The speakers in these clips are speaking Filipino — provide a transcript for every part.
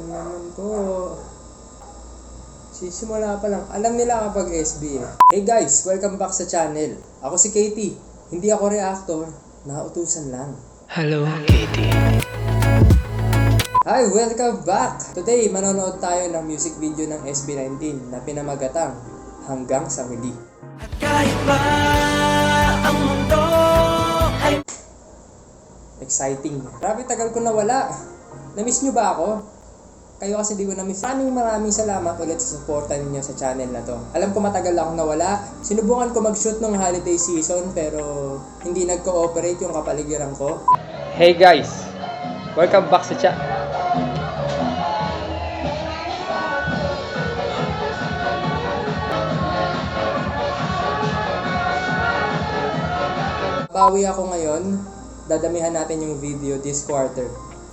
naman po. Sisimula pa lang. Alam nila kapag SB eh. Hey guys, welcome back sa channel. Ako si Katie. Hindi ako reactor. Nautusan lang. Hello, Katie. Hi, welcome back! Today, manonood tayo ng music video ng SB19 na pinamagatang Hanggang sa Huli. At kahit ba ang mundo ay... Exciting. Grabe, tagal ko nawala. Na-miss nyo ba ako? Kayo kasi di ko na-miss. Maraming salamat ulit sa suporta ninyo sa channel na to. Alam ko matagal akong nawala. Sinubukan ko mag-shoot nung holiday season pero hindi nag-cooperate yung kapaligiran ko. Hey guys! Welcome back sa chat. Bawi ako ngayon. Dadamihan natin yung video this quarter.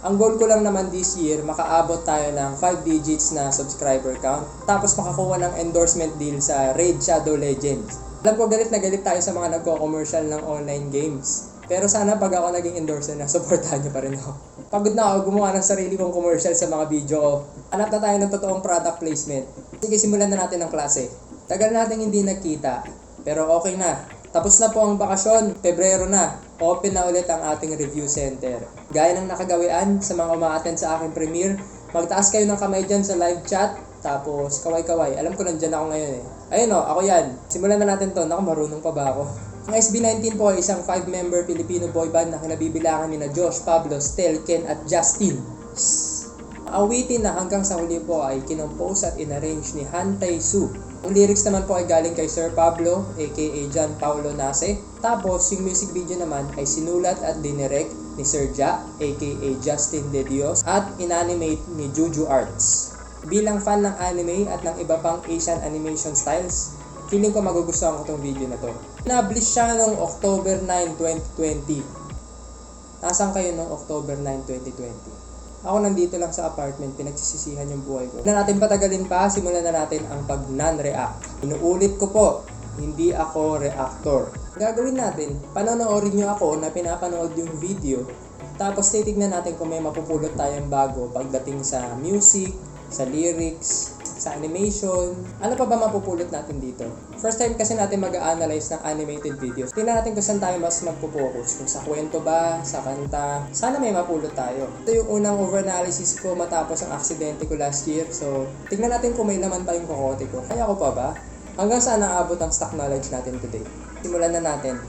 Ang goal ko lang naman this year, makaabot tayo ng 5 digits na subscriber count. Tapos makakuha ng endorsement deal sa Raid Shadow Legends. Alam ko galit na galit tayo sa mga nagko-commercial ng online games. Pero sana pag ako naging endorser na, supportahan nyo pa rin ako. Pagod na ako gumawa ng sarili kong commercial sa mga video ko. Hanap na tayo ng totoong product placement. Sige, simulan na natin ang klase. Tagal natin hindi nagkita, pero okay na. Tapos na po ang bakasyon, Pebrero na. Open na ulit ang ating review center. Gaya ng nakagawian sa mga umaattend sa aking premiere, magtaas kayo ng kamay dyan sa live chat, tapos kaway-kaway. Alam ko nandyan ako ngayon eh. Ayun o, ako yan. Simulan na natin to. Naku, marunong pa ba ako? Ang SB19 po ay isang 5-member Filipino boy band na kinabibilangan ni na Josh, Pablo, Stel, Ken at Justin. Awitin na Hanggang sa Huli po ay kinompose at inarrange ni Hantay Su. Ang lyrics naman po ay galing kay Sir Pablo, aka John Paulo Nase. Tapos yung music video naman ay sinulat at dinirect ni Sir Ja, aka Justin De Dios, at inanimate ni Juju Arts. Bilang fan ng anime at ng iba pang Asian animation styles, feeling ko magugustuhan ko tong video na to. Nablish siya noong October 9, 2020. Nasaan kayo noong October 9, 2020? Ako nandito lang sa apartment, pinagsisisihan yung buhay ko. Na natin patagalin pa, simulan na natin ang pag non-react. Inuulit ko po, hindi ako reactor. Gagawin natin, panonoodin nyo ako na pinapanood yung video, tapos titignan natin kung may mapupulot tayong bago pagdating sa music, sa lyrics, sa animation. Ano pa ba mapupulot natin dito? First time kasi natin mag-a-analyze ng animated videos. Tingnan natin kung saan tayo mas magpo-focus. Kung sa kwento ba, sa kanta. Sana may mapulot tayo. Ito yung unang over-analysis ko matapos ang aksidente ko last year. So, tingnan natin kung may laman pa yung kokote ko. Kaya ko pa ba? Hanggang saan naabot ang stock knowledge natin today? Simulan na natin.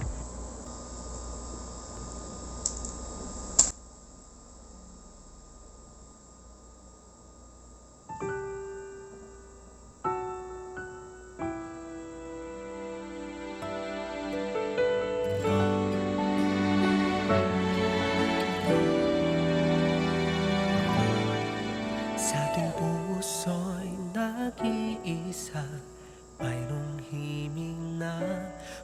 Sa ating puso'y nag-iisa, mayroong himig na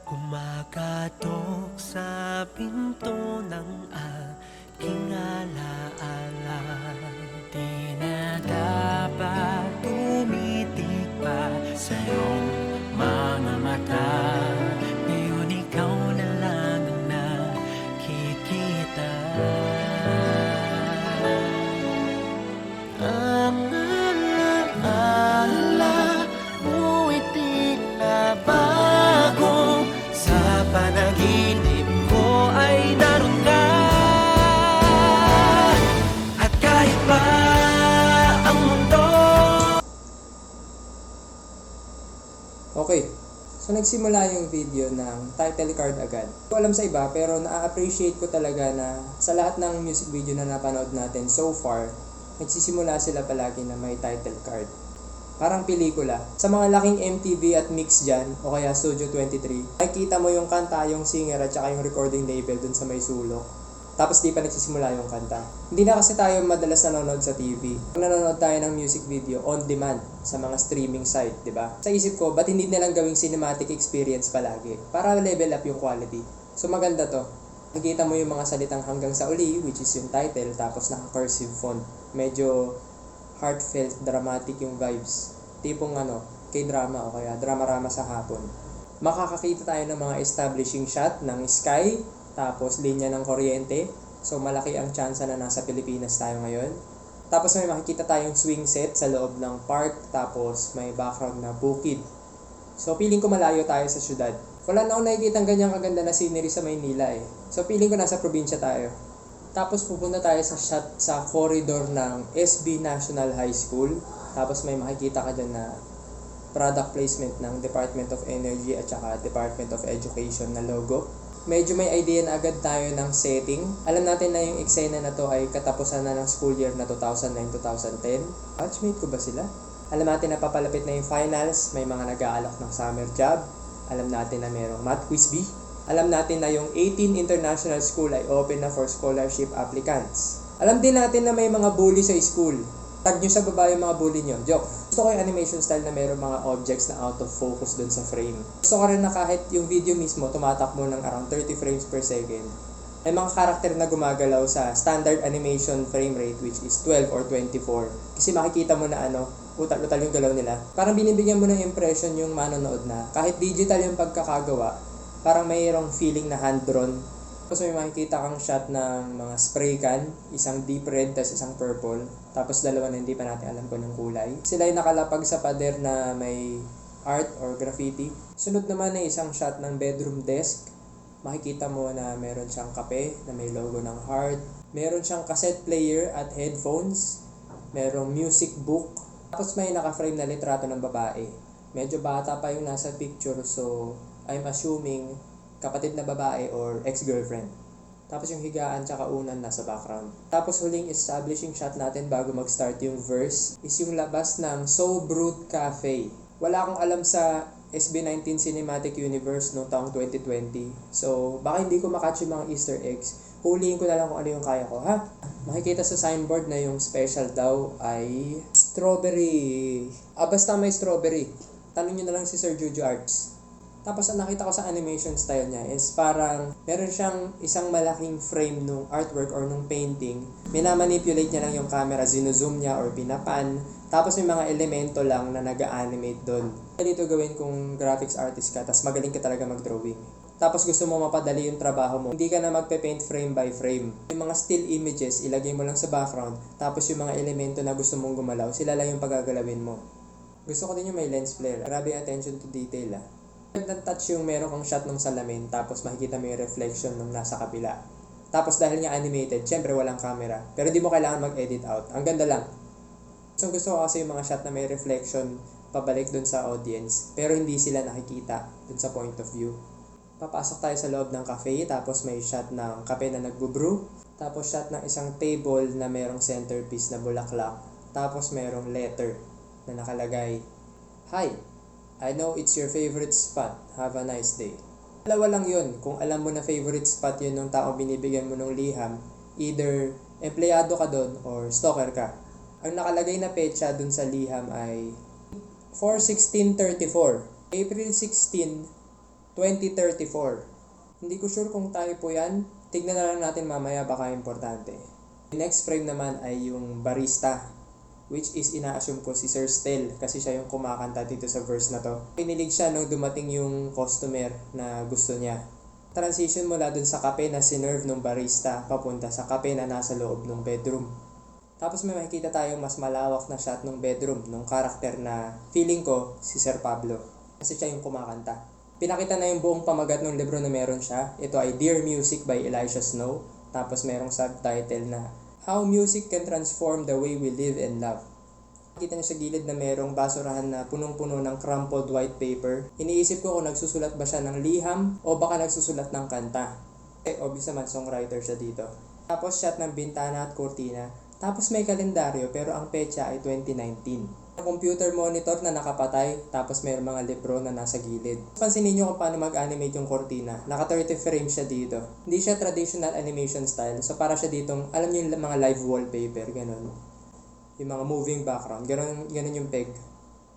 kumakatok sa pinto ng aking alaala. Di na dapat tumitig pa sa iyong mga mata. Ngayon ikaw na lang ang nakikita. Ang alaala mo'y tila bago. Sa panaginip ko ay naroon ka. At kahit pa ang mundo. Okay. So, nagsimula yung video ng title card agad. Hindi ko alam sa iba, pero na-appreciate ko talaga na sa lahat ng music video na napanood natin so far, nagsisimula sila palagi na may title card. Parang pelikula. Sa mga laking MTV at Mix dyan, o kaya Studio 23, makikita mo yung kanta, yung singer at saka yung recording label dun sa may sulok. Tapos di pa nagsisimula yung kanta. Hindi na kasi tayo madalas nanonood sa TV. Nanonood tayo ng music video on demand sa mga streaming site, di ba? Sa isip ko, ba't hindi nilang gawing cinematic experience palagi? Para level up yung quality. So maganda to. Nakita mo yung mga salitang Hanggang sa Uli, which is yung title, tapos naka-cursive font. Medyo heartfelt, dramatic yung vibes. Tipong K-drama o kaya drama-rama sa hapon. Makakakita tayo ng mga establishing shot ng sky, tapos linya ng kuryente. So malaki ang tsansa na nasa Pilipinas tayo ngayon. Tapos may makikita tayong swing set sa loob ng park, tapos may background na bukid. So feeling ko malayo tayo sa syudad. Wala na akong nakikita ang ganyang kaganda na scenery sa Maynila eh. So feeling ko nasa probinsya tayo. Tapos pupunta tayo sa shot sa corridor ng SB National High School. Tapos may makikita ka dyan na product placement ng Department of Energy at saka Department of Education na logo. Medyo may idea na agad tayo ng setting. Alam natin na yung eksena na to ay katapusan na ng school year na 2009-2010. Batchmate ko ba sila? Alam natin na papalapit na yung finals, may mga nag-aalok ng summer job. Alam natin na mayroong math quiz bee. Alam natin na yung 18 international school ay open na for scholarship applicants. Alam din natin na may mga bully sa school. Tag nyo sa baba yung mga bully nyo. Joke. Gusto ko yung animation style na mayroong mga objects na out of focus dun sa frame. Gusto ko rin na kahit yung video mismo tumatakbo ng around 30 frames per second. May mga karakter na gumagalaw sa standard animation frame rate which is 12 or 24. Kasi makikita mo na utal-utal yung galaw nila. Parang binibigyan mo ng impression yung manonood na kahit digital yung pagkakagawa, parang mayroong feeling na hand-drawn. Tapos may makikita kang shot ng mga spray can, isang deep red, tapos isang purple. Tapos dalawa na hindi pa natin alam kung anong kulay. Sila ay nakalapag sa pader na may art or graffiti. Sunod naman ay isang shot ng bedroom desk. Makikita mo na meron siyang kape na may logo ng heart. Meron siyang cassette player at headphones. Merong music book. Tapos may naka-frame na litrato ng babae. Medyo bata pa yung nasa picture, so I'm assuming kapatid na babae or ex-girlfriend. Tapos yung higaan tsaka unan nasa background. Tapos huling establishing shot natin bago mag-start yung verse is yung labas ng So Brute Cafe. Wala akong alam sa SB19 Cinematic Universe noong taong 2020. So baka hindi ko makatch yung mga Easter eggs. Huliin ko na lang kung ano yung kaya ko, ha? Makikita sa signboard na yung special daw ay strawberry. Basta may strawberry. Tanong nyo na lang si Sir Juju Arts. Tapos ang nakita ko sa animation style niya is parang meron siyang isang malaking frame nung artwork or nung painting. Minamanipulate niya lang yung camera, zinuzoom niya or pinapan. Tapos may mga elemento lang na nag-animate doon. Dito gawin kung graphics artist ka, tapos magaling ka talaga mag-drawing. Tapos gusto mo mapadali yung trabaho mo, hindi ka na magpe-paint frame by frame. Yung mga still images, ilagay mo lang sa background. Tapos yung mga elemento na gusto mong gumalaw, sila lang yung pagagalawin mo. Gusto ko din yung may lens flare. Grabe attention to detail ah. Touch yung meron kang shot ng salamin, tapos makikita mo yung reflection ng nasa kapila. Tapos dahil nga animated, syempre walang camera. Pero di mo kailangan mag-edit out. Ang ganda lang. So gusto ko kasi yung mga shot na may reflection pabalik dun sa audience, pero hindi sila nakikita dun sa point of view. Papasok tayo sa loob ng cafe, tapos may shot ng kape na nagbo-brew. Tapos shot ng isang table na merong centerpiece na bulaklak. Tapos merong letter na nakalagay, "Hi, I know it's your favorite spot. Have a nice day." Dalawa lang yun. Kung alam mo na favorite spot yun ng tao binibigyan mo ng liham, either empleyado ka doon or stalker ka. Ang nakalagay na petsa dun sa liham ay 4/16/34. April 16, 2034. Hindi ko sure kung typo yan. Tignan na lang natin mamaya, baka importante. The next frame naman ay yung barista, which is ina-assume ko si Sir Stel kasi siya yung kumakanta dito sa verse na to. Pinilig siya nung dumating yung customer na gusto niya. Transition mula dun sa kape na sinerve ng barista papunta sa kape na nasa loob ng bedroom. Tapos may makikita tayong mas malawak na shot ng bedroom ng karakter na feeling ko si Sir Pablo kasi siya yung kumakanta. Pinakita na yung buong pamagat ng libro na meron siya. Ito ay Dear Music by Elisha Snow. Tapos merong subtitle na How Music Can Transform the Way We Live and Love. Kita niyo sa gilid na merong basurahan na punong-puno ng crumpled white paper. Iniisip ko kung nagsusulat ba siya ng liham o baka nagsusulat ng kanta. Obvious naman, songwriter siya dito. Tapos shot ng bintana at kurtina. Tapos may kalendaryo pero ang petsa ay 2019. Computer monitor na nakapatay, tapos may mga libro na nasa gilid. Pansinin nyo kung paano mag-animate yung kortina. Naka 30 frames siya dito. Hindi siya traditional animation style, so para siya ditong, alam nyo yung mga live wallpaper, ganun. Yung mga moving background, ganun yung peg.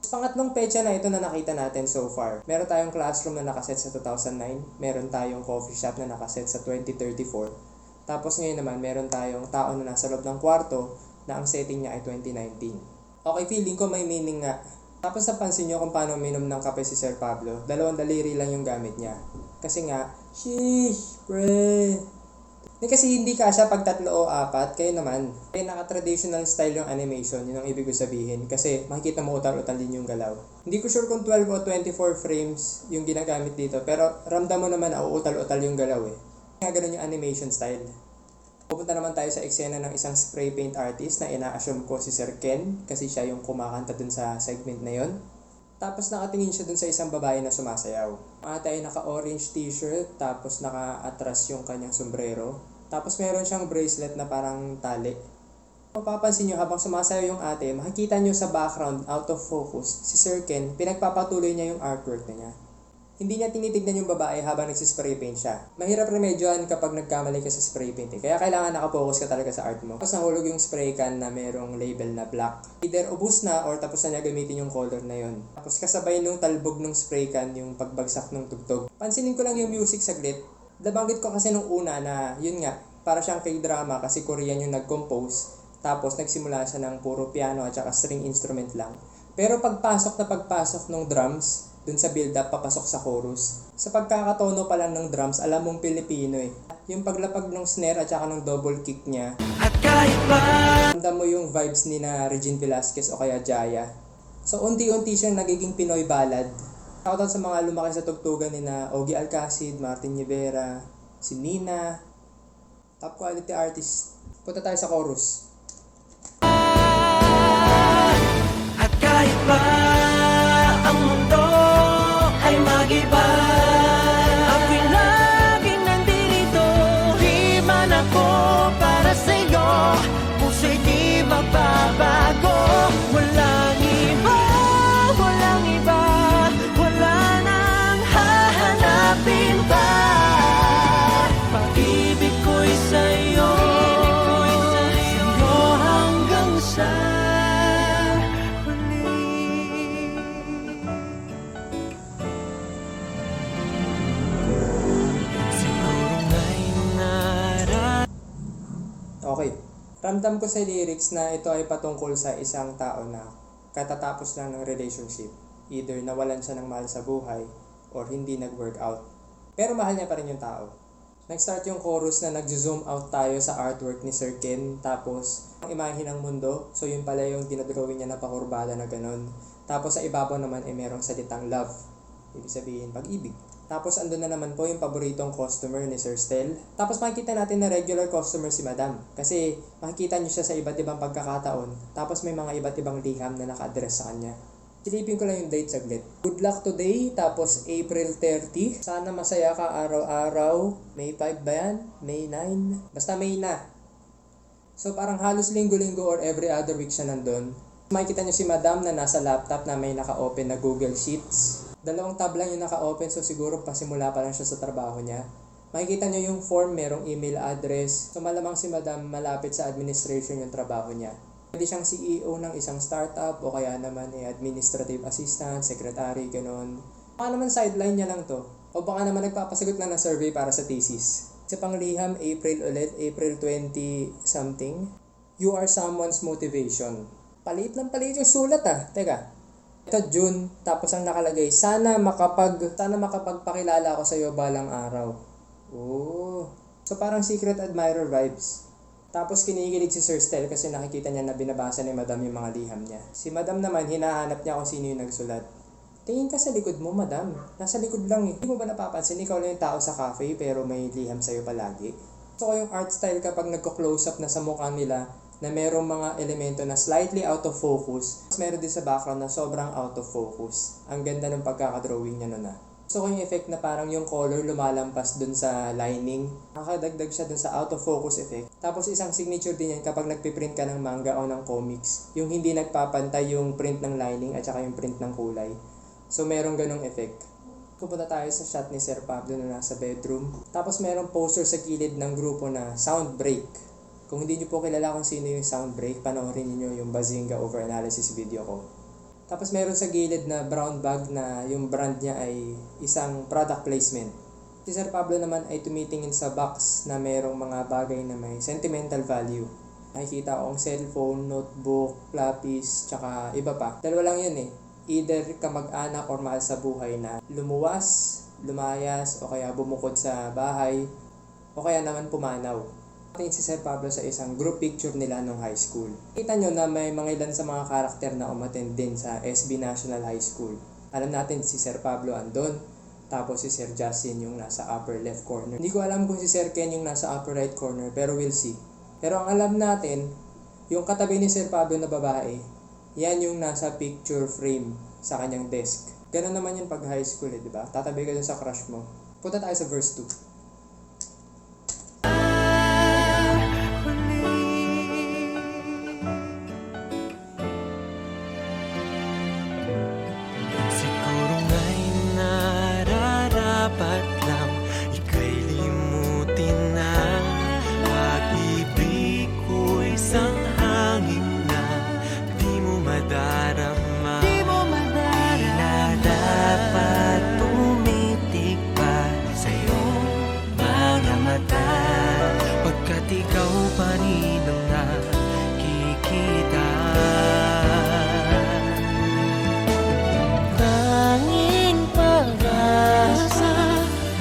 Pangatlong petsa na ito na nakita natin so far. Meron tayong classroom na nakaset sa 2009, meron tayong coffee shop na nakaset sa 2034. Tapos ngayon naman, meron tayong tao na nasa loob ng kwarto na ang setting niya ay 2019. Okay, feeling ko may meaning nga. Tapos napansin nyo kung paano minom ng kape si Sir Pablo. 2 daliri lang yung gamit niya. Kasi nga, sheesh, pre. Kasi hindi kasya pag 3 o 4, kayo naman. Kaya naka-traditional style yung animation, yun ang ibig ko sabihin. Kasi makikita mo utal-utal din yung galaw. Hindi ko sure kung 12 o 24 frames yung ginagamit dito, pero ramdam mo naman na uutal-utal yung galaw eh. Kaya ganun yung animation style. Pupunta naman tayo sa eksena ng isang spray paint artist na ina-assume ko si Sir Ken kasi siya yung kumakanta dun sa segment na yon. Tapos nakatingin siya dun sa isang babae na sumasayaw. Ate ay naka-orange t-shirt, tapos naka-atras yung kanyang sombrero. Tapos meron siyang bracelet na parang tali. Mapapansin nyo habang sumasayaw yung ate, makikita nyo sa background, out of focus, si Sir Ken, pinagpapatuloy niya yung artwork na niya. Hindi niya tinitignan yung babae habang nagsispray paint siya. Mahirap remedyohan kapag nagkamali ka sa spray paint eh. Kaya kailangan nakafocus ka talaga sa art mo. Tapos nahulog yung spray can na merong label na black. Either ubus na or tapos na niya gamitin yung color na yon. Tapos kasabay nung talbog ng spray can yung pagbagsak ng tugtog. Pansinin ko lang yung music saglit. Nabanggit ko kasi nung una na yun nga, para siyang K-drama kasi Korean yung nag-compose. Tapos nagsimula siya ng puro piano at saka string instrument lang. Pero pagpasok ng drums, dun sa build-up papasok sa chorus. Sa pagkakatono pa lang ng drums, alam mong Pilipino eh. Yung paglapag ng snare at saka ng double kick niya. At kahit pa Ramdam mo yung vibes ni na Regine Velasquez o kaya Jaya. So unti-unti siyang nagiging Pinoy ballad. Shoutout sa mga lumaki sa tugtugan ni na Ogie Alcacid, Martin Rivera, si Nina. Top quality artist. Punta tayo sa chorus. at kahit pa ang mundo ay mag-iba, ako'y laging nandito. Di man ako para sa'yo, puso'y di magbabago. Walang iba, walang iba, wala nang hahanapin pa. Pag-ibig ko'y sa'yo, sa'yo hanggang sa huli. Siguro nga'y Okay. Ramdam ko sa lyrics na ito ay patungkol sa isang tao na katatapos lang ng relationship. Either nawalan siya ng mahal sa buhay or hindi nag-work out. Pero mahal niya pa rin yung tao. Nag-start yung chorus na nag-zoom out tayo sa artwork ni Sir Ken. Tapos, ang imahe ng mundo. So, yun pala yung dinadrawing niya na pakurbada na ganun. Tapos, sa ibabaw naman ay merong salitang love. Ibig sabihin, pag-ibig. Tapos, andun na naman po yung paboritong customer ni Sir Stel. Tapos, makikita natin na regular customer si Madam. Kasi, makikita niyo siya sa iba't ibang pagkakataon. Tapos, may mga iba't ibang liham na naka-address sa kanya. Silipin ko lang yung date saglit. Good luck today, tapos April 30. Sana masaya ka araw-araw. May 5 ba yan? May 9? Basta May na. So parang halos linggo-linggo or every other week siya nandun. Makikita niyo si Madam na nasa laptop na may naka-open na Google Sheets. 2 tab lang yung naka-open, so siguro pasimula pa lang siya sa trabaho niya. Makikita niyo yung form, merong email address. So malamang si Madam malapit sa administration yung trabaho niya. Pwede siyang CEO ng isang startup o kaya naman administrative assistant, secretary, ganun. Baka naman sideline niya lang to. O baka naman nagpapasagot na ng survey para sa thesis. Sa pangliham, April ulit, April 20 something. You are someone's motivation. Palit yung sulat ah. Teka. Ito June, tapos ang nakalagay, sana makapagpakilala ako sa iyo balang araw. Oh. So parang secret admirer vibes. Tapos kinikilig si Sir Stel kasi nakikita niya na binabasa ni Madam yung mga liham niya. Si Madam naman, hinahanap niya kung sino yung nagsulat. Tingin ka sa likod mo, Madam. Nasa likod lang eh. Hindi mo ba napapansin, ikaw lang yung tao sa cafe pero may liham sa'yo palagi? Gusto ko yung art style kapag nagko-close up na sa mukha nila na merong mga elemento na slightly out of focus. Meron din sa background na sobrang out of focus. Ang ganda ng pagkakadrawing niya nun ah. Gusto ko yung effect na parang yung color lumalampas dun sa lining. Nakakadagdag siya dun sa out of focus effect. Tapos isang signature din yan kapag nagpiprint ka ng manga o ng comics. Yung hindi nagpapantay yung print ng lining at saka yung print ng kulay. So merong ganong effect. Pupunta tayo sa shot ni Sir Pablo na nasa bedroom. Tapos merong poster sa gilid ng grupo na Soundbreak. Kung hindi niyo po kilala kung sino yung Soundbreak, panoorin niyo yung Bazinga Over-Analysis video ko. Tapos meron sa gilid na brown bag na yung brand niya ay isang product placement. Si Sir Pablo naman ay tumitingin sa box na merong mga bagay na may sentimental value. Nakikita ko ang cellphone, notebook, lapis, tsaka iba pa. Dalawa lang yun eh. Either kamag-anak or mahal sa buhay na lumuwas, lumayas, o kaya bumukod sa bahay, o kaya naman pumanaw. Tingin si Sir Pablo sa isang group picture nila nung high school. Kita nyo na may mga ilan sa mga karakter na umattend din sa SB National High School. Alam natin si Sir Pablo andon, tapos si Sir Justin yung nasa upper left corner. Hindi ko alam kung si Sir Ken yung nasa upper right corner, pero we'll see. Pero ang alam natin, yung katabi ni Sir Pablo na babae, yan yung nasa picture frame sa kanyang desk. Ganun naman yun pag high school di ba? Tatabi ka dun sa crush mo. Punta tayo sa verse 2. Siguro nga'y nararapat lang ika'y limutin na pag-ibig ko'y isang hangin na di mo madarama. Di na dapat tumitig pa sa'yo mga mata, pagkat ikaw pa rin ang nakikita. Tanging pag-asa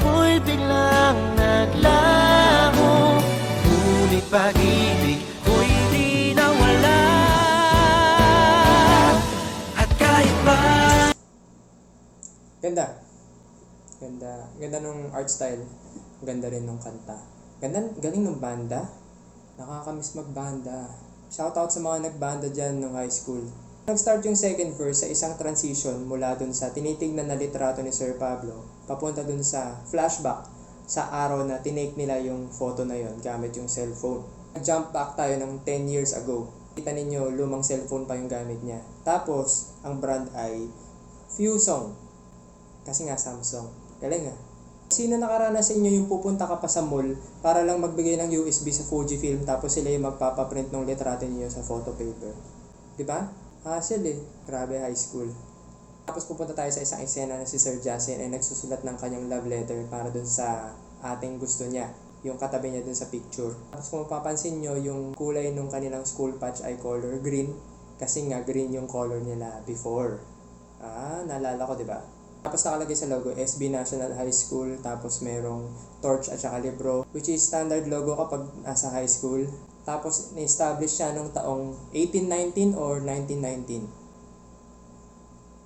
ko'y biglang naglaho, ngunit pag-ibig ko'y di nawala. At kahit ba Ganda nung art style. Ganda rin nung kanta. Galing nung banda. Nakakamiss magbanda. Shoutout sa mga nagbanda dyan nung high school. Nag-start yung second verse sa isang transition mula dun sa tinitignan na litrato ni Sir Pablo papunta dun sa flashback sa araw na tinake nila yung photo na yon gamit yung cellphone. Nag-jump back tayo ng 10 years ago. Kita ninyo, lumang cellphone pa yung gamit niya. Tapos, ang brand ay Fusong. Kasi nga Samsung. Galing ah. Sino nakaranas sa inyo yung pupunta ka pa sa mall para lang magbigay ng USB sa Fujifilm tapos sila yung magpapaprint ng litrato niyo sa photo paper? Diba? Hassle eh. Grabe high school. Tapos pupunta tayo sa isang eksena na si Sir Justin ay nagsusulat ng kanyang love letter para dun sa ating gusto niya. Yung katabi niya dun sa picture. Tapos kung mapapansin nyo, yung kulay nung kanilang school patch ay color green. Kasi nga green yung color nila before. Naalala ko diba? Tapos nakalagay sa logo, SB National High School. Tapos merong torch at saka libro. Which is standard logo kapag nasa high school. Tapos na-establish siya nung taong 1819 or 1919.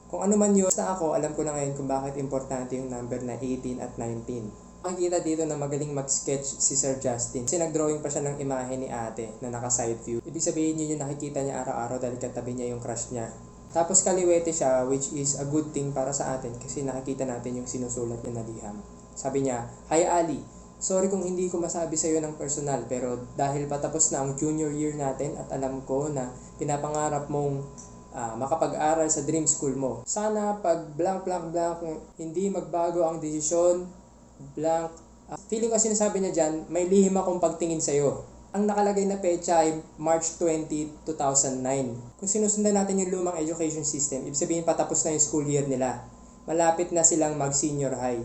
Kung ano man yun, basta ako, alam ko na ngayon kung bakit importante yung number na 18 at 19. Makikita dito na magaling mag-sketch si Sir Justin. Kasi nag-drawing pa siya ng imahe ni ate na naka-side view. Ibig sabihin yun yung nakikita niya araw-araw dahil katabi niya yung crush niya. Tapos kaliwete siya, which is a good thing para sa atin kasi nakikita natin yung sinusulat niya na liham. Sabi niya, "Hi Ali, sorry kung hindi ko masabi sa iyo ng personal pero dahil patapos na ang junior year natin at alam ko na pinapangarap mong makapag-aral sa dream school mo. Sana pag blank hindi magbago ang desisyon blank." Feeling ko sinasabi niya dyan, may lihim akong pagtingin sa iyo. Ang nakalagay na petsa ay March 20, 2009. Kung sinusundan natin yung lumang education system, ibig sabihin patapos na yung school year nila. Malapit na silang mag-senior high.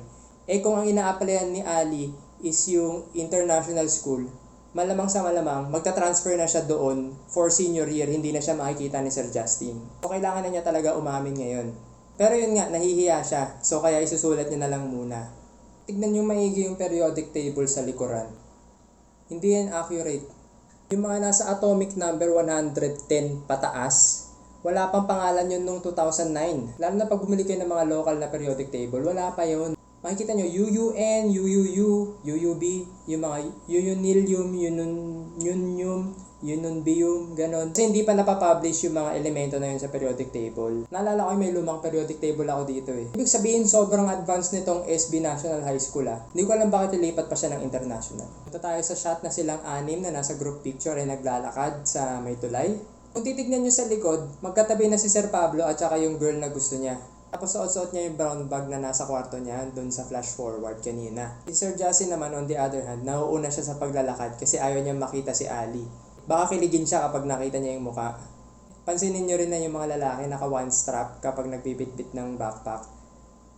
Kung ang ina-applyan ni Ali is yung international school, malamang sa malamang, magta-transfer na siya doon for senior year, hindi na siya makikita ni Sir Justin. So, kailangan na niya talaga umamin ngayon. Pero yun nga, nahihiya siya. So, kaya isusulat niya na lang muna. Tignan niyo maigi yung periodic table sa likuran. Hindi yan accurate. Yung mga nasa atomic number 110 pataas, wala pang pangalan yun nung 2009. Lalo na pag bumili kayo ng mga local na periodic table, wala pa yun. Makikita nyo, UUN, UUU, UUB, yung mga Unillium, Ununium, Ununbium, ganon. Kasi hindi pa napapublish yung mga elemento na yun sa periodic table. Naalala ko may lumang periodic table ako dito eh. Ibig sabihin, sobrang advanced nitong SB National High School ah. Hindi ko alam bakit ilipat pa siya ng international. Punta tayo sa shot na silang anim na nasa group picture ay naglalakad sa may tulay. Kung titignan nyo sa likod, magkatabi na si Sir Pablo at saka yung girl na gusto niya. Tapos suot-suot niya yung brown bag na nasa kwarto niya dun sa flash forward kanina. Si Sir Justin naman on the other hand, nauuna siya sa paglalakad kasi ayaw niya makita si Ali. Baka kiligin siya kapag nakita niya yung muka. Pansinin niyo rin na yung mga lalaki naka one strap kapag nagbibitbit ng backpack.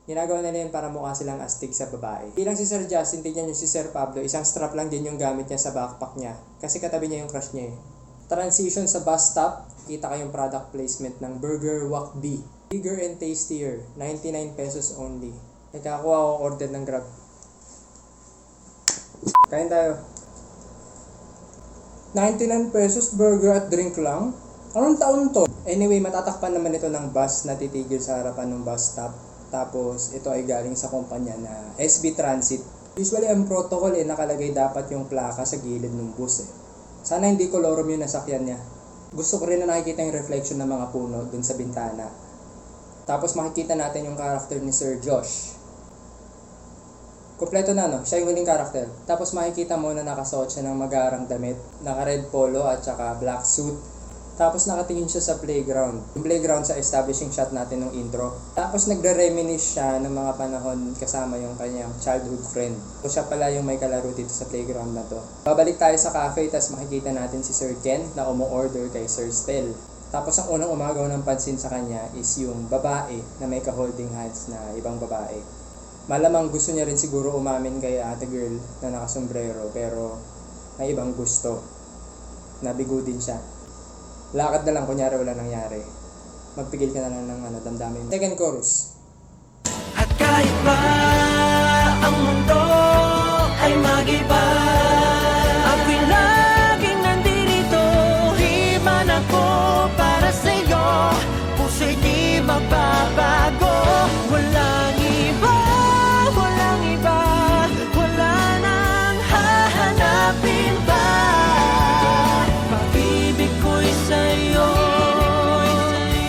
Ginagawa nila yun para mukha silang astig sa babae. Bilang si Sir Justin, tignan niyo si Sir Pablo, isang strap lang din yung gamit niya sa backpack niya. Kasi katabi niya yung crush niya eh. Transition sa bus stop, kita kayong product placement ng Burger Wok B. Bigger and tastier, 99 pesos only. Nagkakuha ako order ng Grab. Kain tayo. 99 pesos burger at drink lang? Anong taon to? Anyway, matatakpan naman ito ng bus na titigil sa harapan ng bus stop. Tapos, ito ay galing sa kumpanya na SB Transit. Usually, ang protocol nakalagay dapat yung plaka sa gilid ng bus Sana hindi kolorom yung nasakyan niya. Gusto ko rin na nakikita yung reflection ng mga puno dun sa bintana. Tapos makikita natin yung character ni Sir Josh. Kompleto na, no? Siya yung huling karakter. Tapos makikita mo na nakasuot siya ng magarang damit, naka red polo at saka black suit. Tapos nakatingin siya sa playground. Yung playground sa establishing shot natin ng intro. Tapos nagre-reminisce siya ng mga panahon kasama yung kanyang childhood friend. So siya pala yung may kalaro dito sa playground na to. Babalik tayo sa cafe, tapos makikita natin si Sir Ken na umu-order kay Sir Stel. Tapos ang unang umagaw ng pansin sa kanya is yung babae na may ka-holding hands na ibang babae. Malamang gusto niya rin siguro umamin kay ate girl na nakasombrero, pero may ibang gusto. Nabigo din siya. Lakad na lang, kunyari wala nangyari. Magpigil ka na lang ng damdamin. Second chorus. At kahit ba ang mundo ay mag-iba, ako'y laging nandito. Himan ako para sa'yo, puso'y di magbabago. Walang iba, walang iba, wala nang hahanapin pa. Pag-ibig ko'y sa'yo,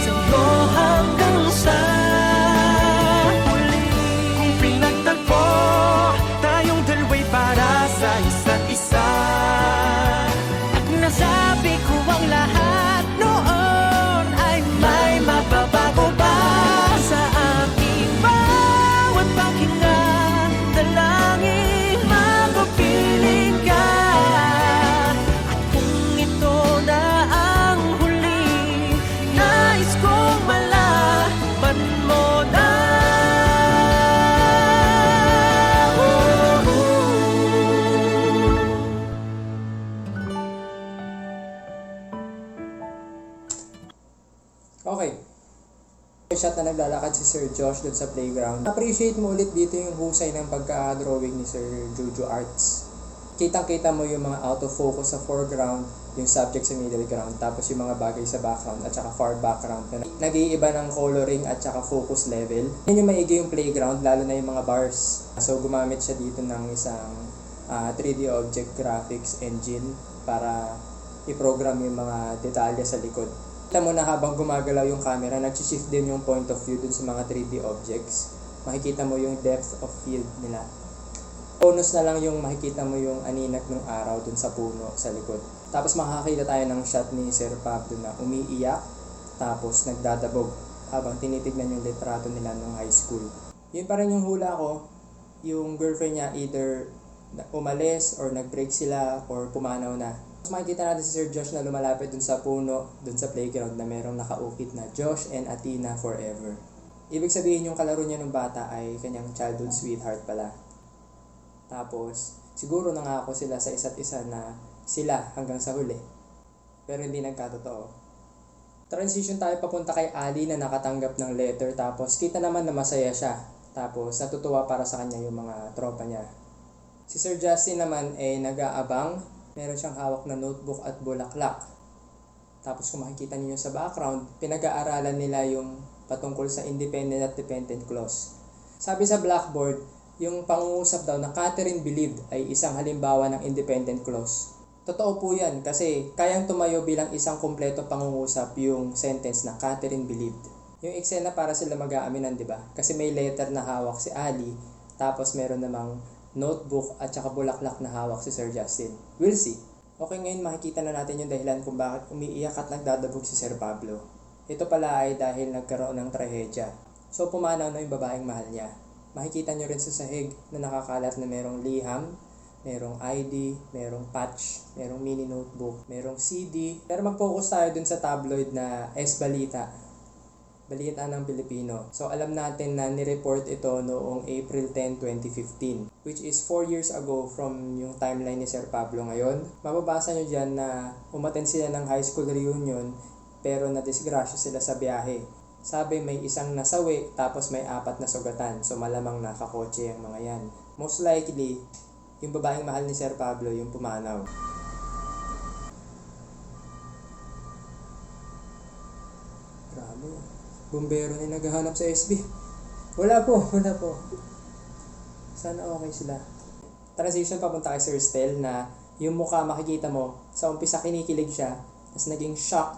sa'yo hanggang sa huli. Kung pinagtagpo, tayong dalawa'y para sa isa't isa. At nasabi ko ang lahat noon ay may mababago ba sa aking bawat paghinga. Dalangin mapapiling ka. At kung ito na ang huli, nais kong malaman mo na. Okay. Shot na naglalakad si Sir Josh dun sa playground. Appreciate mo ulit dito yung husay ng pagka-drawing ni Sir Juju Arts. Kitang-kita mo yung mga out of focus sa foreground, yung subject sa middle ground, tapos yung mga bagay sa background at saka far background na nag-iiba ng coloring at saka focus level. Yan yung maigi yung playground, lalo na yung mga bars. So gumamit siya dito ng isang 3D object graphics engine para i-program yung mga detalye sa likod. Kita mo na habang gumagalaw yung camera, nag-shift din yung point of view dun sa mga 3D objects. Makikita mo yung depth of field nila. Bonus na lang yung makikita mo yung aninag ng araw dun sa puno sa likod. Tapos makakita tayo ng shot ni Sir Pablo na umiiyak, tapos nagdadabog habang tinitignan yung litrato nila nung high school. Yun pa rin yung hula ko, yung girlfriend niya either umalis or nag-break sila or pumanaw na. Tapos makikita natin si Sir Josh na lumalapit dun sa puno, dun sa playground na merong nakaukit na Josh and Athena forever. Ibig sabihin yung kalaro niya nung bata ay kanyang childhood sweetheart pala. Tapos, siguro nangako sila sa isa't isa na sila hanggang sa huli. Pero hindi nagkatotoo. Transition tayo papunta kay Ali na nakatanggap ng letter, tapos kita naman na masaya siya. Tapos natutuwa para sa kanya yung mga tropa niya. Si Sir Justin naman ay nag-aabang. Meron siyang hawak na notebook at bulaklak. Tapos kung makikita niyo sa background, pinag-aaralan nila yung patungkol sa independent at dependent clause. Sabi sa blackboard, yung pangungusap daw na Catherine believed ay isang halimbawa ng independent clause. Totoo po yan kasi kayang tumayo bilang isang kumpleto pangungusap yung sentence na Catherine believed. Yung eksena para sila mag-aaminan, di ba? Kasi may letter na hawak si Ali, tapos meron namang notebook at saka bulaklak na hawak si Sir Justin. We'll see. Okay, ngayon makikita na natin yung dahilan kung bakit umiiyak at nagdadabog si Sir Pablo. Ito pala ay dahil nagkaroon ng trahedya. So pumanaw na yung babaeng mahal niya. Makikita nyo rin sa sahig na nakakalat na merong liham, merong ID, merong patch, merong mini notebook, merong CD. Pero mag-focus tayo dun sa tabloid na S-Balita. Balita ng Pilipino. So alam natin na nireport ito noong April 10, 2015, which is 4 years ago from yung timeline ni Sir Pablo ngayon. Mababasa nyo dyan na umattend sila ng high school reunion pero nadisgrasya sila sa biyahe. Sabi may isang nasawi tapos may 4 na sugatan, so malamang nakakotse ang mga yan. Most likely, Yung babaeng mahal ni Sir Pablo, yung pumanaw. Grabe. Bumbero na naghahanap sa SB. Wala po. Sana okay sila. Transition papunta kay Sir Stel na yung mukha makikita mo, sa umpisa kinikilig siya, tapos naging shock,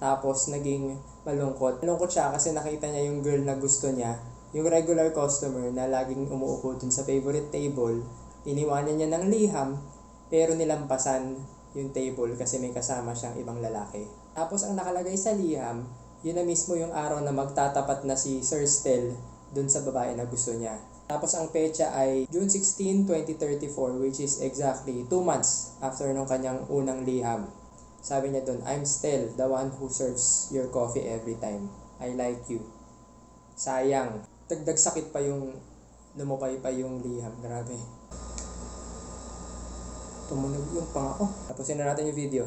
tapos naging malungkot. Malungkot siya kasi nakita niya yung girl na gusto niya, yung regular customer na laging umuupo dun sa favorite table, iniwanan niya ng liham, pero nilampasan yung table kasi may kasama siyang ibang lalaki. Tapos ang nakalagay sa liham, yun na mismo yung araw na magtatapat na si Sir Stel dun sa babae na gusto niya. Tapos ang petsa ay June 16, 2034, which is exactly 2 months after nung kanyang unang liham. Sabi niya dun, I'm Stel, the one who serves your coffee every time. I like you. Sayang. Dagdag sakit pa yung lumupay pa yung liham. Grabe. Tumunog yung panga ko. Tapusin na natin yung video.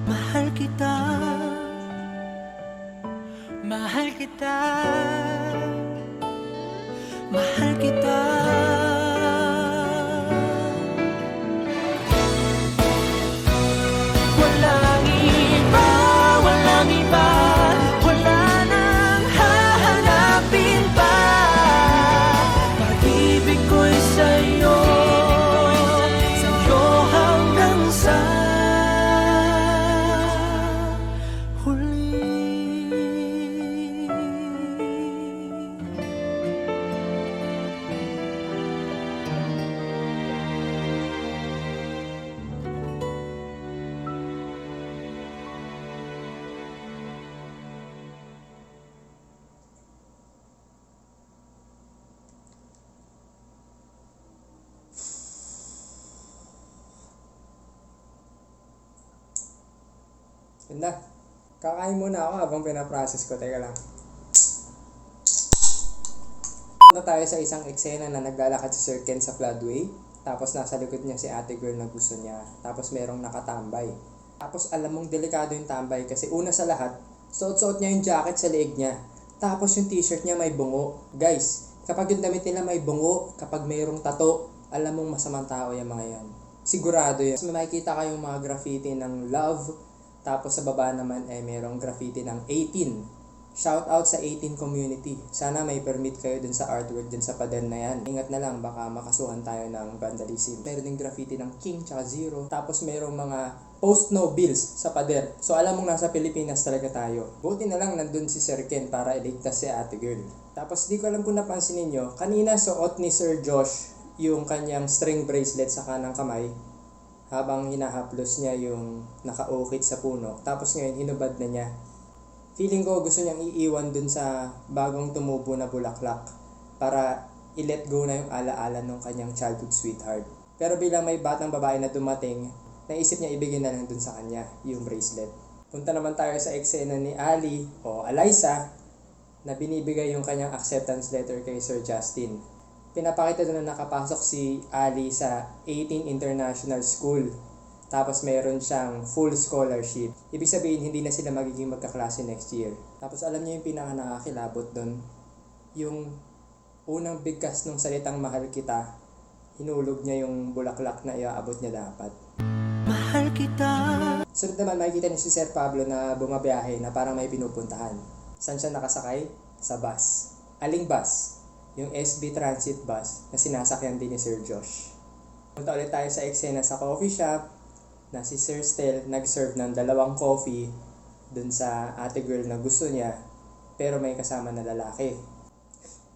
Mahal kita, mahal kita, mahal kita. Walang iba, walang iba, wala nang hahanapin pa. Pag-ibig ko'y sa'yo, sa'yo hanggang sa Ganda. Kakain muna ako habang pinaprocess ko. Teka lang. Punta tayo sa isang eksena na naglalakad si Sir Ken sa floodway. Tapos nasa likod niya si ate girl na gusto niya. Tapos merong nakatambay. Tapos alam mong delikado yung tambay kasi una sa lahat, suot-suot niya yung jacket sa leeg niya. Tapos yung t-shirt niya may bungo. Guys, kapag yung damit nila may bungo, kapag mayroong tato, alam mong masamang tao yung mga yan. Sigurado yan. Mas makikita kayong mga graffiti ng love. Tapos sa baba naman ay merong graffiti ng 18. Shout out sa 18 community. Sana may permit kayo dun sa artwork dun sa pader na yan. Ingat na lang, baka makasuhan tayo ng vandalism. Meron din graffiti ng King tsaka Zero. Tapos merong mga post no bills sa pader. So alam mong nasa Pilipinas talaga tayo. Buti na lang nandun si Sir Ken para iligtas si ate girl. Tapos di ko alam kung napansin ninyo, kanina suot ni Sir Josh yung kanyang string bracelet sa kanang kamay. Habang hinahaplos niya yung nakaukit sa puno. Tapos ngayon, hinubad na niya. Feeling ko gusto niyang iiwan dun sa bagong tumubo na bulaklak para i-let go na yung alaala ng kanyang childhood sweetheart. Pero bilang may batang babae na dumating, naisip niya ibigay na lang dun sa kanya yung bracelet. Punta naman tayo sa eksena ni Ali o Alyssa na binibigay yung kanyang acceptance letter kay Sir Justin. Pinapakita doon na nakapasok si Ali sa 18 International School. Tapos meron siyang full scholarship. Ibig sabihin, hindi na sila magiging magkaklase next year. Tapos alam niyo yung pinaka nakakilabot doon? Yung unang bigkas ng salitang mahal kita, hinulog niya yung bulaklak na iaabot niya dapat. Mahal kita. Sunod naman, makikita niyo si Sir Pablo na bumabiyahe na parang may pinupuntahan. Saan siya nakasakay? Sa bus. Aling bus? Yung SB Transit bus na sinasakyan din ni Sir Josh. Punta ulit tayo sa eksena sa coffee shop na si Sir Stel nag-serve ng 2 coffee dun sa ate girl na gusto niya pero may kasama na lalaki.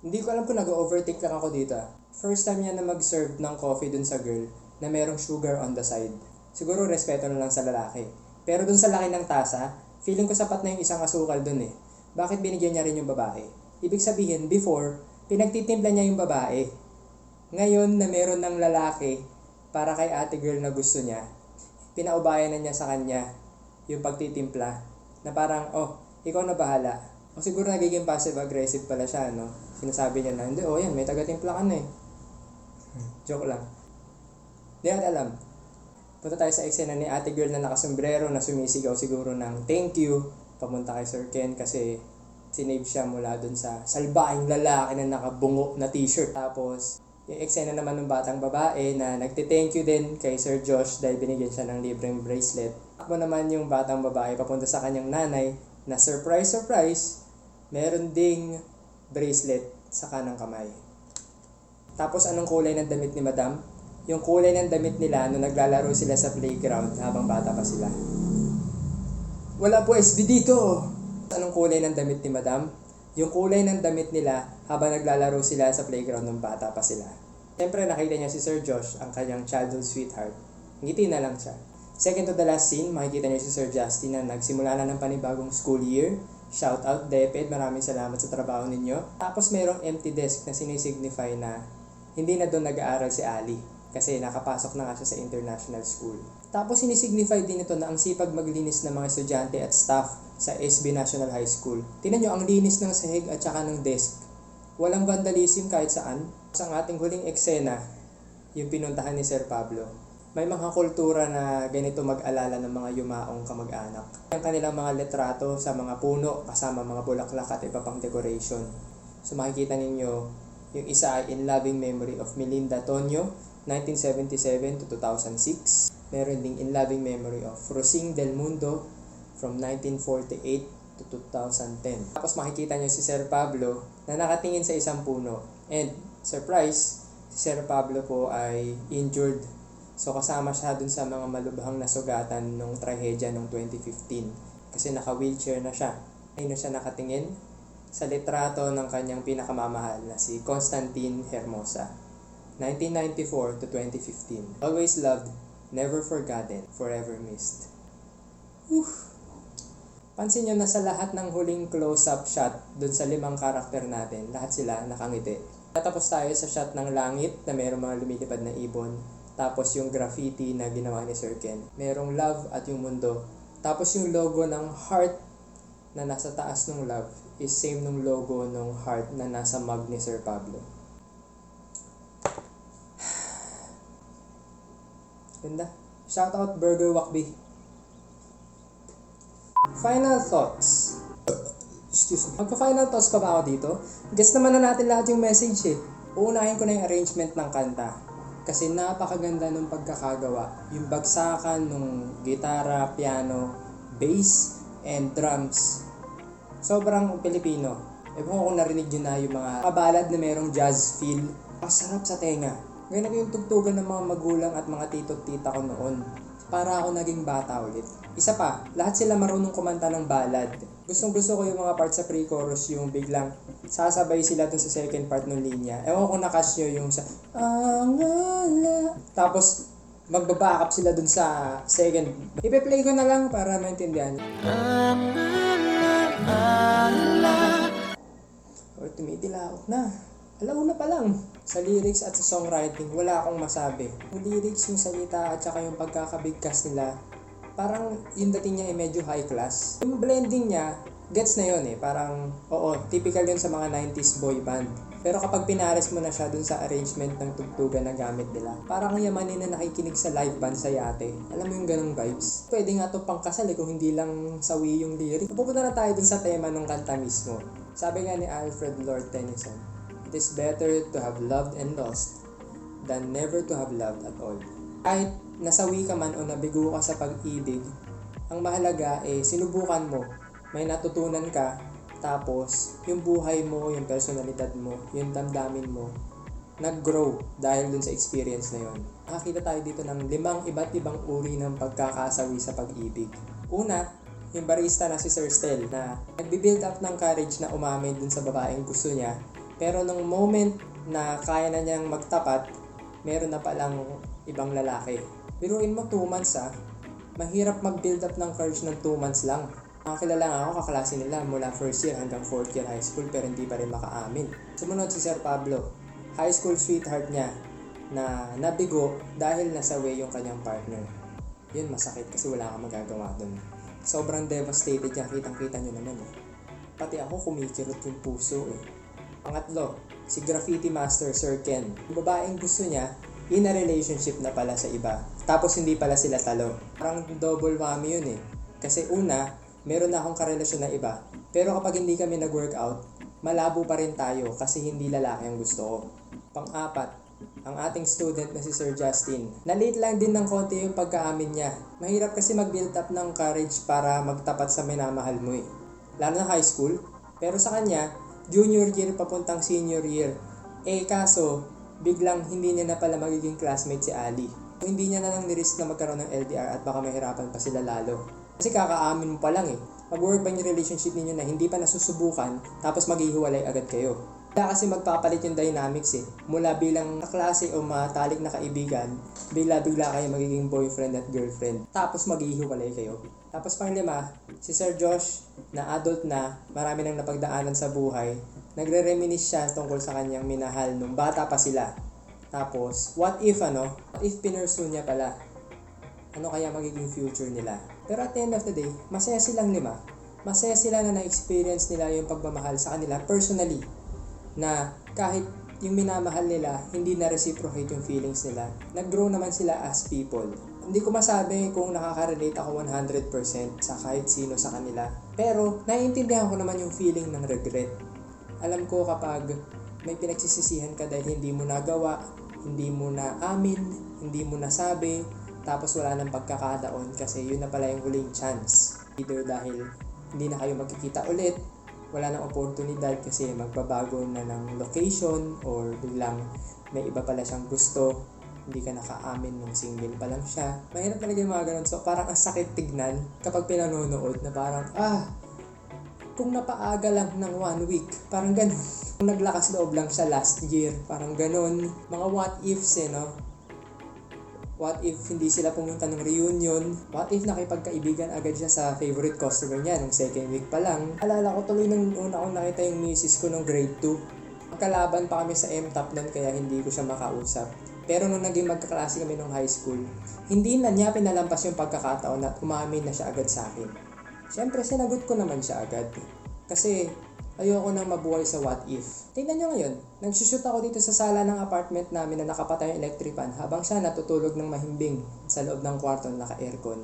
Hindi ko alam kung nag-overtake lang ako dito. First time niya na mag-serve ng coffee dun sa girl na merong sugar on the side. Siguro respeto na lang sa lalaki. Pero dun sa laki ng tasa, feeling ko sapat na yung isang asukal dun eh. Bakit binigyan niya rin yung babae? Ibig sabihin, before, pinagtitimpla niya yung babae. Ngayon na meron ng lalaki para kay ate girl na gusto niya, pinaubayan na niya sa kanya yung pagtitimpla na parang, oh, ikaw na bahala. O siguro nagiging passive-aggressive pala siya, no? Sinasabi niya na, hindi, oh yan, may taga-timpla ka na eh. Joke lang. Di natin alam. Punta tayo sa eksena ni ate girl na nakasombrero na sumisigaw siguro ng thank you pamunta kay Sir Ken kasi sinave siya mula dun sa salbahing lalaki na nakabungo na t-shirt. Tapos, yung eksena naman ng batang babae na nagti-thank you din kay Sir Josh dahil binigyan siya ng libreng bracelet. Ako naman yung batang babae papunta sa kanyang nanay na surprise, meron ding bracelet sa kanang kamay. Tapos anong kulay ng damit ni Madam? Yung kulay ng damit nila nung naglalaro sila sa playground habang bata pa sila. Wala po SB dito! Anong kulay ng damit ni Madam? Yung kulay ng damit nila habang naglalaro sila sa playground nung bata pa sila. Siyempre nakita niya si Sir Josh, ang kanyang childhood sweetheart. Ngiti na lang siya. Second to the last scene, makikita niyo si Sir Justin na nagsimula na ng panibagong school year. Shout out DepEd, maraming salamat sa trabaho ninyo. Tapos merong empty desk na sinisignify na hindi na doon nag-aaral si Ali kasi nakapasok na nga siya sa international school. Tapos sinisignify din ito na ang sipag maglinis ng mga estudyante at staff sa SB National High School. Tingnan nyo ang linis ng sahig at saka ng desk. Walang vandalism kahit saan. Sa ating huling eksena, yung pinuntahan ni Sir Pablo. May mga kultura na ganito mag-alala ng mga yumaong kamag-anak. Ang kanilang mga litrato sa mga puno kasama mga bulaklak at iba pang decoration. So makikita ninyo yung isa ay In Loving Memory of Melinda Tonyo, 1977 to 2006. Meron ding In Loving Memory of Rosing Del Mundo from 1948 to 2010. Tapos makikita nyo si Sir Pablo na nakatingin sa isang puno. And surprise, si Sir Pablo po ay injured. So kasama siya dun sa mga malubhang nasugatan nung trahedya nung 2015. Kasi naka-wheelchair na siya. Ayun na siya nakatingin sa litrato ng kanyang pinakamamahal na si Constantine Hermosa. 1994 to 2015. Always loved, never forgotten, forever missed. Pansin nyo na sa lahat ng huling close-up shot dun sa 5 karakter natin, lahat sila nakangiti. Tatapos tayo sa shot ng langit na mayroong mga lumilipad na ibon. Tapos yung graffiti na ginawa ni Sir Ken. Merong love at yung mundo. Tapos yung logo ng heart na nasa taas ng love is same ng logo ng heart na nasa mug ni Sir Pablo. Ganda. Shoutout Burger Wakbi. Final thoughts. Excuse me. Magka-final thoughts pa ba ako dito? Guess naman na natin lahat yung message eh. Uunahin ko na yung arrangement ng kanta. Kasi napakaganda nung pagkakagawa. Yung bagsakan nung gitara, piano, bass, and drums. Sobrang Pilipino. Ewan ko kung narinig nyo na yung mga kabalad na merong jazz feel. Pasarap sa tenga. Ganito yung tugtugan ng mga magulang at mga tito at tita ko noon. Para ako naging bata ulit. Isa pa, lahat sila marunong kumanta ng ballad. Gustong gusto ko yung mga part sa pre-chorus, yung biglang sasabay sila dun sa second part ng linya. Ewan ko na-catch nyo yung sa Angala. Tapos magbaback up sila dun sa second. Ipe-play ko na lang para maintindihan. Or tumitilawak na. Alauna pa lang. Sa lyrics at sa songwriting, wala akong masabi. Yung lyrics, yung salita at saka yung pagkakabigkas nila, parang yung dating niya ay medyo high class. Yung blending niya, gets na yun eh. Parang, oo, typical yun sa mga 90s boy band. Pero kapag pinares mo na siya dun sa arrangement ng tugtugan na gamit nila, parang yamanin na nakikinig sa live band sa yate. Alam mo yung ganong vibes? Pwede nga to pang kasal eh, kung hindi lang sawi yung lyrics. Pupunta na tayo dun sa tema ng kanta mismo. Sabi nga ni Alfred Lord Tennyson, it is better to have loved and lost than never to have loved at all. Kahit nasawi ka man o nabigo ka sa pag-ibig, ang mahalaga eh sinubukan mo, may natutunan ka, tapos yung buhay mo, yung personalidad mo, yung damdamin mo, nag-grow dahil dun sa experience na yon. Nakakita tayo dito ng 5 iba't ibang uri ng pagkakasawi sa pag-ibig. Una, yung barista na si Sir Stel na nagbi-build up ng courage na umamin dun sa babaeng gusto niya. Pero nung moment na kaya na niyang magtapat, meron na palang ibang lalaki. Biruin mo 2 months mahirap mag-build up ng courage ng 2 months lang. Nakakilala nga ako, kaklase nila mula first year hanggang 4th year high school pero hindi pa rin makaamin. Sumunod si Sir Pablo, high school sweetheart niya, na nabigo dahil nasawi yung kanyang partner. Yun, masakit kasi wala kang magagawa dun. Sobrang devastated niya, kitang-kita nyo naman eh. Pati ako kumikirot yung puso eh. Pangatlo, si graffiti master Sir Ken. Yung babaeng gusto niya, in a relationship na pala sa iba. Tapos hindi pala sila talo. Parang double whammy yun eh. Kasi una, meron na akong karelasyon na iba. Pero kapag hindi kami nag-workout, malabo pa rin tayo kasi hindi lalaki ang gusto ko. Pang-apat, ang ating student na si Sir Justin. Na-late lang din ng konti yung pagkaamin niya. Mahirap kasi mag-build up ng courage para magtapat sa minamahal mo eh. Lalo na high school. Pero sa kanya, junior year papuntang senior year. Kaso, biglang hindi niya na pala magiging classmate si Ali. Hindi niya na lang nirisk na magkaroon ng LDR at baka mahirapan pa sila lalo. Kasi kakaamin mo pa lang eh. Mag-work ba yung relationship ninyo na hindi pa nasusubukan tapos maghihiwalay agad kayo? Kaya kasi magpapalit yung dynamics eh. Mula bilang kaklase o matalik na kaibigan, bigla-bigla kayo magiging boyfriend at girlfriend. Tapos maghihiwalay kayo. Tapos pang-lima, si Sir Josh, na adult na, marami nang napagdaanan sa buhay, nagre-reminisce siya tungkol sa kanyang minahal nung bata pa sila. Tapos, what if pinursue niya pala? Ano kaya magiging future nila? Pero at the end of the day, masaya silang lima. Masaya sila na na-experience nila yung pagmamahal sa kanila personally. Na kahit yung minamahal nila, hindi na reciprocate yung feelings nila. Nag-grow naman sila as people. Hindi ko masabi kung nakaka-relate ako 100% sa kahit sino sa kanila. Pero, naiintindihan ko naman yung feeling ng regret. Alam ko kapag may pinagsisisihan ka dahil hindi mo nagawa, hindi mo na amin, hindi mo nasabi, tapos wala nang pagkakataon kasi yun na pala yung huling chance. Either dahil hindi na kayo magkikita ulit, wala nang oportunidad kasi magbabago na ng location or biglang may iba pala siyang gusto, hindi ka nakaamin nung single pa lang siya. Mahirap talaga yung mga ganun. So parang ang sakit tignan kapag pinanonood na parang, kung napaaga lang ng 1 week, parang ganun. Kung naglakas loob lang siya last year, parang ganun. Mga what ifs no? What if hindi sila pumunta ng reunion? What if nakipagkaibigan agad siya sa favorite customer niya nung second week pa lang? Alala ko tuloy nung una kong nakita yung misis ko nung grade 2. Magkalaban pa kami sa MTAP nun kaya hindi ko siya makausap. Pero nung naging magkaklase kami nung high school, hindi na niya pinalampas yung pagkakataon at umamin na siya agad sa akin. Siyempre, sinagot ko naman siya agad. Kasi ayoko nang mabuhay sa what if. Tingnan nyo ngayon, nagsushoot ako dito sa sala ng apartment namin na nakapatay yung electric fan habang siya natutulog ng mahimbing sa loob ng kwarto na naka-aircon.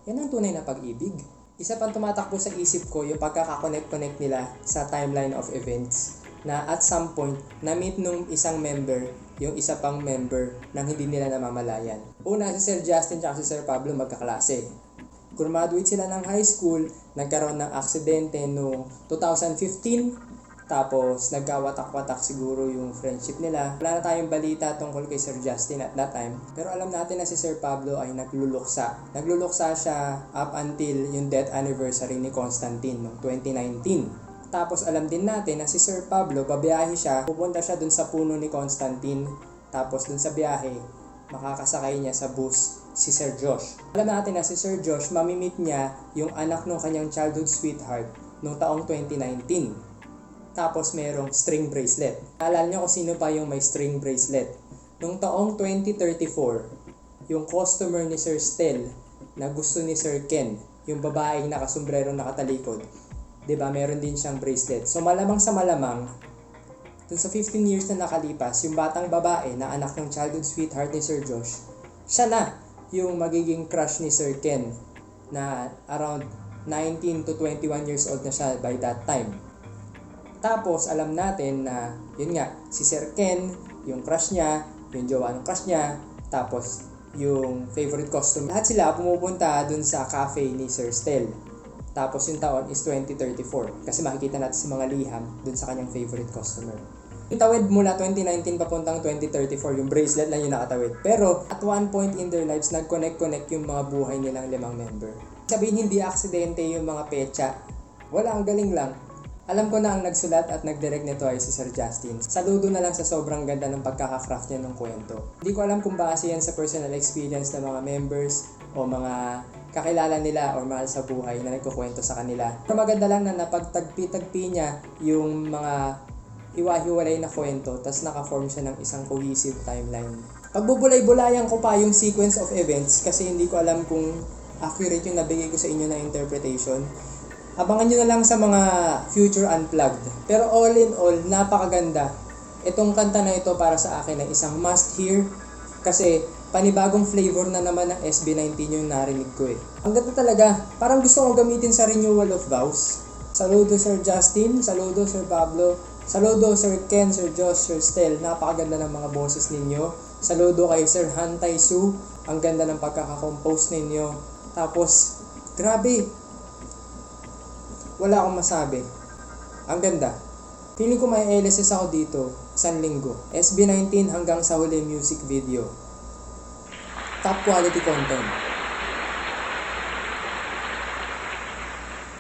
Yan ang tunay na pag-ibig. Isa pang tumatakbo sa isip ko yung pagkakakonect-connect nila sa timeline of events na at some point, na-meet nung isang member yung isa pang member nang hindi nila namamalayan. Una, si Sir Justin at si Sir Pablo magkaklase. Graduate sila ng high school, nagkaroon ng aksidente noong 2015, tapos nagkawatak-watak siguro yung friendship nila. Wala na tayong balita tungkol kay Sir Justin at that time, pero alam natin na si Sir Pablo ay nagluluksa. Nagluluksa siya up until yung death anniversary ni Constantine noong 2019. Tapos alam din natin na si Sir Pablo, babiyahe siya, pupunta siya dun sa puno ni Constantine, tapos dun sa biyahe, makakasakay niya sa bus si Sir Josh. Alam natin na si Sir Josh, mamimit niya yung anak ng kanyang childhood sweetheart noong taong 2019. Tapos merong string bracelet. Alala niyo kung sino pa yung may string bracelet. Noong taong 2034, yung customer ni Sir Stel na gusto ni Sir Ken, yung babaeng nakasombrero nakatalikod, 'di ba, meron din siyang bracelet. So malamang sa malamang, dun sa 15 years na nakalipas, yung batang babae na anak ng childhood sweetheart ni Sir Josh, siya na yung magiging crush ni Sir Ken na around 19 to 21 years old na siya by that time. Tapos alam natin na yun nga, si Sir Ken, yung crush niya, yung jowa ng crush niya, tapos yung favorite customer. Lahat sila pumupunta dun sa cafe ni Sir Stel. Tapos yung taon is 2034 kasi makikita natin sa mga liham dun sa kanyang favorite customer. Yung tawid mula 2019 papuntang 2034, yung bracelet lang yung nakatawid. Pero at one point in their lives, nag-connect yung mga buhay nilang 5 member. Sabihin hindi aksidente yung mga pecha. Wala, ang galing lang. Alam ko na ang nagsulat at nagdirect nito ay si Sir Justin. Saludo na lang sa sobrang ganda ng pagkaka-craft niya ng kwento. Hindi ko alam kung base yan sa personal experience ng mga members o mga kakilala nila o mahal sa buhay na nagkukwento sa kanila. Pero maganda lang na napagtagpi-tagpi niya yung mga hiwa-hiwalay na kwento, tas naka-form siya ng isang cohesive timeline. Pagbubulay-bulayan ko pa yung sequence of events kasi hindi ko alam kung accurate yung nabigay ko sa inyo na interpretation. Abangan nyo na lang sa mga future unplugged. Pero all in all, napakaganda. Itong kanta na ito para sa akin ay isang must hear kasi panibagong flavor na naman ng SB19 yung narinig ko eh. Ang ganda talaga. Parang gusto kong gamitin sa renewal of vows. Saludo Sir Justin, saludo Sir Pablo, saludo Sir Ken, Sir Josh, Sir Stel. Napakaganda ng mga boses ninyo. Saludo kay Sir Hantay Su. Ang ganda ng pagkakakompose ninyo. Tapos, grabe. Wala akong masabi. Ang ganda. Feeling ko may LSS ako dito, isang linggo. SB19 hanggang sa huli music video. Top quality content.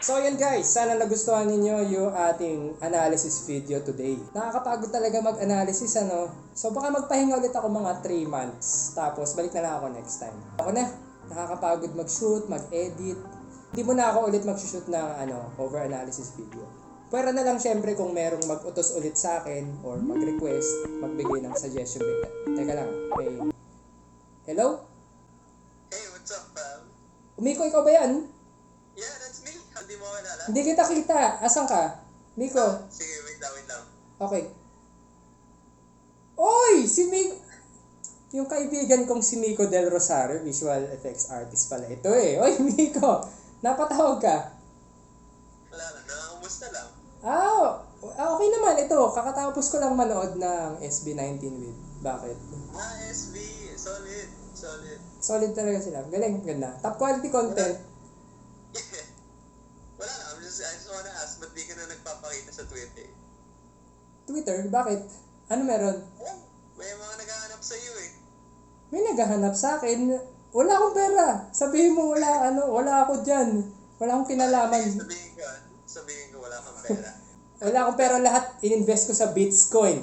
So yun guys, sana nagustuhan ninyo yung ating analysis video today. Nakakapagod talaga mag-analysis ano. So baka magpahinga ulit ako mga 3 months. Tapos balik na lang ako next time. Ako na, nakakapagod mag-shoot, mag-edit. Hindi mo na ako ulit mag-shoot ng over analysis video. Pwera na lang syempre kung merong mag-utos ulit sa akin or mag-request, magbigay ng suggestion. Teka lang, may... Hello? Hey, what's up, pal? Miko, ikaw ba yan? Yeah, that's me. Hindi mo kilala? Hindi kita kita. Asan ka? Miko? Sige, wait lang. Okay. Oy! Si Miko! Yung kaibigan kong si Miko Del Rosario, visual effects artist pala ito eh. Oy, Miko! Napatawag ka? Wala lang, nakakamusta lang. Okay naman. Ito, kakatapos ko lang manood ng SB19 with. Bakit? SB, solid. Solid talaga sila. Galing, ganda. Top quality content. Wala lang, I just wanna ask, ba't di ka na nagpapakita sa Twitter? Twitter? Bakit? Ano meron? Oh, may mga naghahanap sa iyo eh. May naghahanap sa akin. Wala akong pera. Sabihin mo wala ako dyan. Wala akong kinalaman. Sabihin ko wala kang pera. Wala akong pera, lahat ininvest ko sa Bitcoin.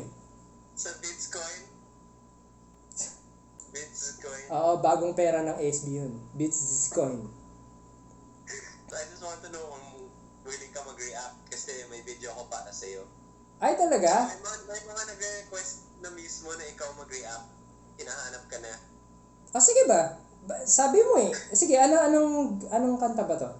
Sa Bitcoin? Bitcoin? Oo, bagong pera ng SB yun. Bitcoin. So I just want to know kung willing ka mag-react kasi may video ako para sa iyo. Ay, talaga? May mga nag-request na mismo na ikaw mag-react. Hinahanap ka na. Sige ba? Sabi mo eh. Sige, anong kanta ba to?